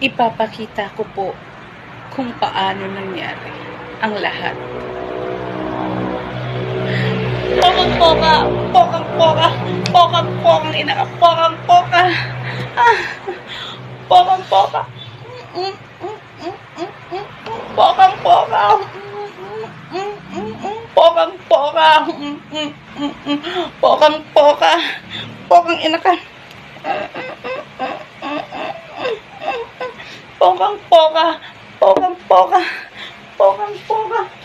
ipapakita ko po kung paano nangyari ang lahat. Pokang-poka, pokang-poka, pokang-pokang ina ka, pokang-poka. Pokang-poka. Pokang-poka. Pokang-poka. Pokang-poka. Pokang ina ka. Pokang-poka. Pokang-poka. Pokang-poka.